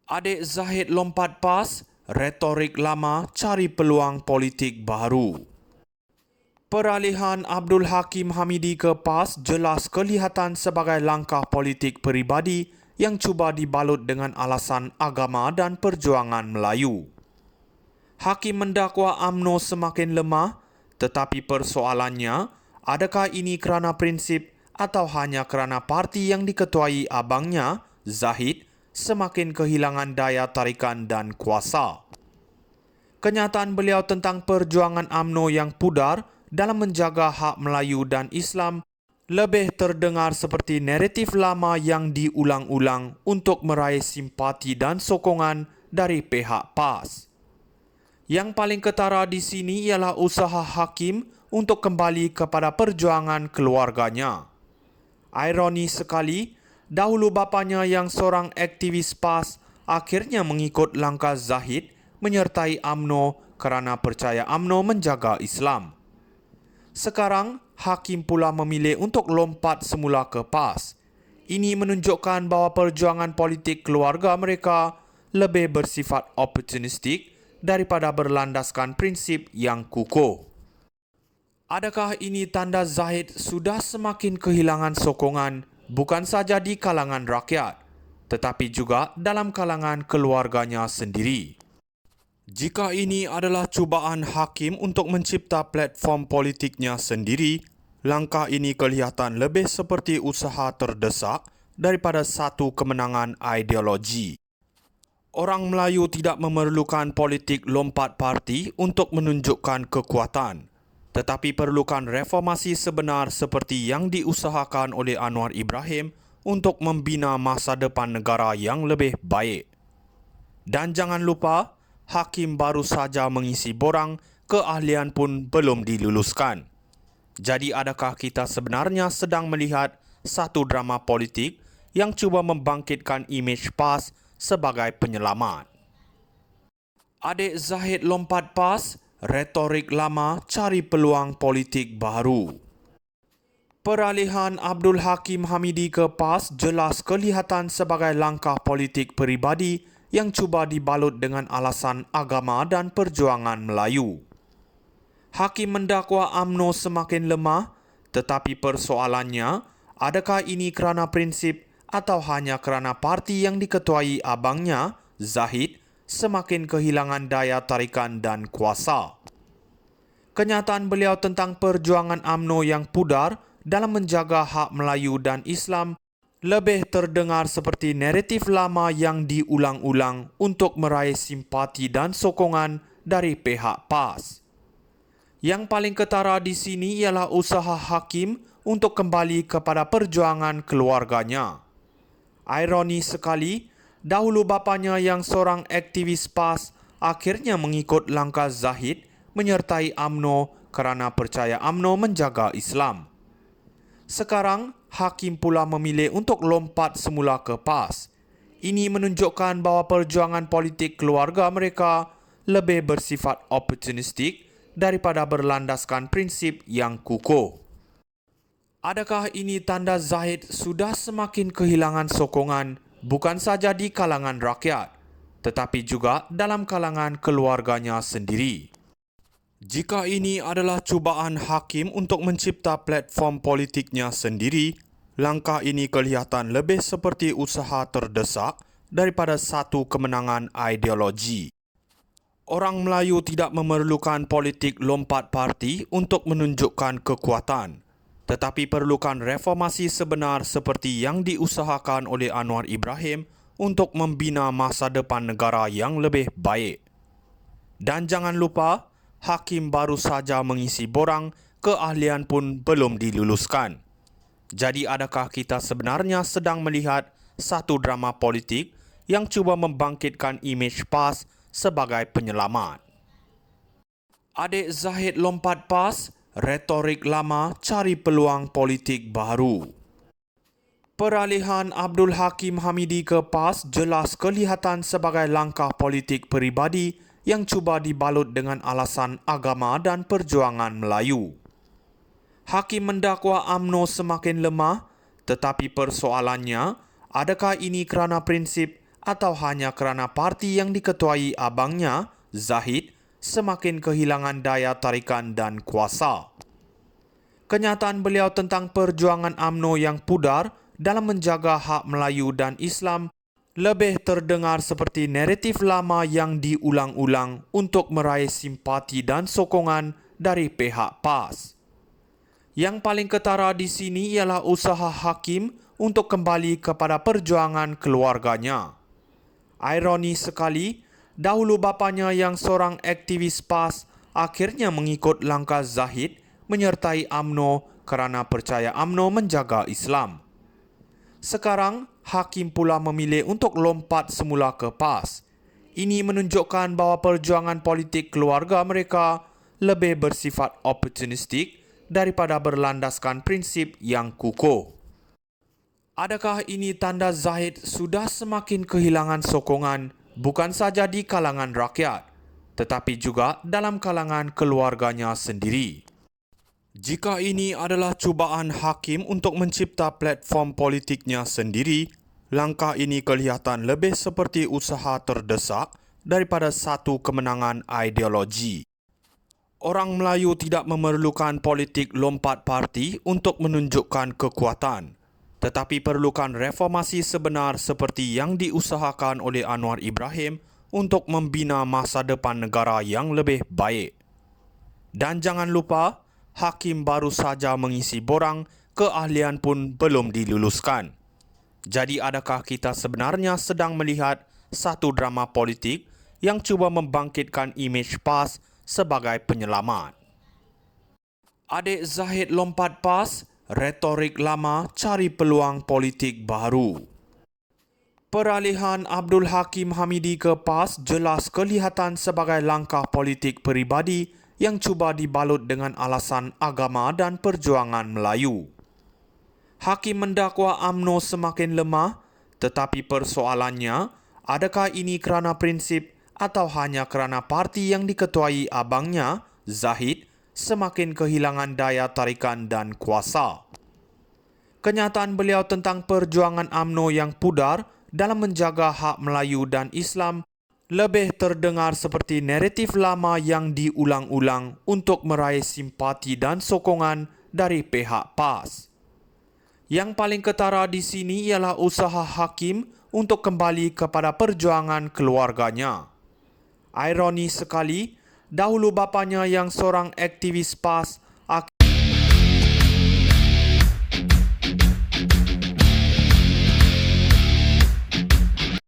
Adik Zahid lompat pas, retorik lama cari peluang politik baru. Peralihan Abdul Hakim Hamidi ke PAS jelas kelihatan sebagai langkah politik peribadi yang cuba dibalut dengan alasan agama dan perjuangan Melayu. Hakim mendakwa UMNO semakin lemah, tetapi persoalannya, adakah ini kerana prinsip atau hanya kerana parti yang diketuai abangnya, Zahid, semakin kehilangan daya tarikan dan kuasa? Kenyataan beliau tentang perjuangan UMNO yang pudar dalam menjaga hak Melayu dan Islam lebih terdengar seperti naratif lama yang diulang-ulang untuk meraih simpati dan sokongan dari pihak PAS. Yang paling ketara di sini ialah usaha Hakim untuk kembali kepada perjuangan keluarganya. Ironi sekali, dahulu bapanya yang seorang aktivis PAS akhirnya mengikut langkah Zahid menyertai UMNO kerana percaya UMNO menjaga Islam. Sekarang, Hakim pula memilih untuk lompat semula ke PAS. Ini menunjukkan bahawa perjuangan politik keluarga mereka lebih bersifat oportunistik daripada berlandaskan prinsip yang kukuh. Adakah ini tanda Zahid sudah semakin kehilangan sokongan bukan saja di kalangan rakyat, tetapi juga dalam kalangan keluarganya sendiri? Jika ini adalah cubaan Hakim untuk mencipta platform politiknya sendiri, langkah ini kelihatan lebih seperti usaha terdesak daripada satu kemenangan ideologi. Orang Melayu tidak memerlukan politik lompat parti untuk menunjukkan kekuatan, tetapi perlukan reformasi sebenar seperti yang diusahakan oleh Anwar Ibrahim untuk membina masa depan negara yang lebih baik. Dan jangan lupa, Hakim baru saja mengisi borang, keahlian pun belum diluluskan. Jadi adakah kita sebenarnya sedang melihat satu drama politik yang cuba membangkitkan imej PAS sebagai penyelamat? Adik Zahid lompat PAS, retorik lama cari peluang politik baru. Peralihan Abdul Hakim Hamidi ke PAS jelas kelihatan sebagai langkah politik peribadi yang cuba dibalut dengan alasan agama dan perjuangan Melayu. Hakim mendakwa UMNO semakin lemah, tetapi persoalannya, adakah ini kerana prinsip atau hanya kerana parti yang diketuai abangnya, Zahid, semakin kehilangan daya tarikan dan kuasa? Kenyataan beliau tentang perjuangan UMNO yang pudar dalam menjaga hak Melayu dan Islam lebih terdengar seperti naratif lama yang diulang-ulang untuk meraih simpati dan sokongan dari pihak PAS. Yang paling ketara di sini ialah usaha Hakim untuk kembali kepada perjuangan keluarganya. Ironi sekali, dahulu bapanya yang seorang aktivis PAS akhirnya mengikut langkah Zahid menyertai UMNO kerana percaya UMNO menjaga Islam. Sekarang, Hakim pula memilih untuk lompat semula ke PAS. Ini menunjukkan bahawa perjuangan politik keluarga mereka lebih bersifat oportunistik daripada berlandaskan prinsip yang kukuh. Adakah ini tanda Zahid sudah semakin kehilangan sokongan bukan saja di kalangan rakyat, tetapi juga dalam kalangan keluarganya sendiri? Jika ini adalah cubaan Hakim untuk mencipta platform politiknya sendiri, langkah ini kelihatan lebih seperti usaha terdesak daripada satu kemenangan ideologi. Orang Melayu tidak memerlukan politik lompat parti untuk menunjukkan kekuatan, tetapi perlukan reformasi sebenar seperti yang diusahakan oleh Anwar Ibrahim untuk membina masa depan negara yang lebih baik. Dan jangan lupa, Hakim baru saja mengisi borang, keahlian pun belum diluluskan. Jadi adakah kita sebenarnya sedang melihat satu drama politik yang cuba membangkitkan imej PAS sebagai penyelamat? Adik Zahid lompat PAS, retorik lama cari peluang politik baru. Peralihan Abdul Hakim Hamidi ke PAS jelas kelihatan sebagai langkah politik peribadi yang cuba dibalut dengan alasan agama dan perjuangan Melayu. Hakim mendakwa UMNO semakin lemah, tetapi persoalannya, adakah ini kerana prinsip atau hanya kerana parti yang diketuai abangnya, Zahid, semakin kehilangan daya tarikan dan kuasa. Kenyataan beliau tentang perjuangan UMNO yang pudar dalam menjaga hak Melayu dan Islam lebih terdengar seperti naratif lama yang diulang-ulang untuk meraih simpati dan sokongan dari pihak PAS. Yang paling ketara di sini ialah usaha Hakim untuk kembali kepada perjuangan keluarganya. Ironi sekali, dahulu bapanya yang seorang aktivis PAS akhirnya mengikut langkah Zahid menyertai UMNO kerana percaya UMNO menjaga Islam. Sekarang, Hakim pula memilih untuk lompat semula ke PAS. Ini menunjukkan bahawa perjuangan politik keluarga mereka lebih bersifat opportunistik daripada berlandaskan prinsip yang kukuh. Adakah ini tanda Zahid sudah semakin kehilangan sokongan bukan saja di kalangan rakyat, tetapi juga dalam kalangan keluarganya sendiri? Jika ini adalah cubaan Hakim untuk mencipta platform politiknya sendiri, langkah ini kelihatan lebih seperti usaha terdesak daripada satu kemenangan ideologi. Orang Melayu tidak memerlukan politik lompat parti untuk menunjukkan kekuatan, tetapi perlukan reformasi sebenar seperti yang diusahakan oleh Anwar Ibrahim untuk membina masa depan negara yang lebih baik. Dan jangan lupa, Hakim baru saja mengisi borang, keahlian pun belum diluluskan. Jadi adakah kita sebenarnya sedang melihat satu drama politik yang cuba membangkitkan imej PAS sebagai penyelamat? Adik Zahid lompat PAS, retorik lama cari peluang politik baru. Peralihan Abdul Hakim Hamidi ke PAS jelas kelihatan sebagai langkah politik peribadi yang cuba dibalut dengan alasan agama dan perjuangan Melayu. Hakim mendakwa UMNO semakin lemah, tetapi persoalannya, adakah ini kerana prinsip atau hanya kerana parti yang diketuai abangnya, Zahid, semakin kehilangan daya tarikan dan kuasa? Kenyataan beliau tentang perjuangan UMNO yang pudar dalam menjaga hak Melayu dan Islam lebih terdengar seperti naratif lama yang diulang-ulang untuk meraih simpati dan sokongan dari pihak PAS. Yang paling ketara di sini ialah usaha Hakim untuk kembali kepada perjuangan keluarganya. Ironi sekali, dahulu bapanya yang seorang aktivis PAS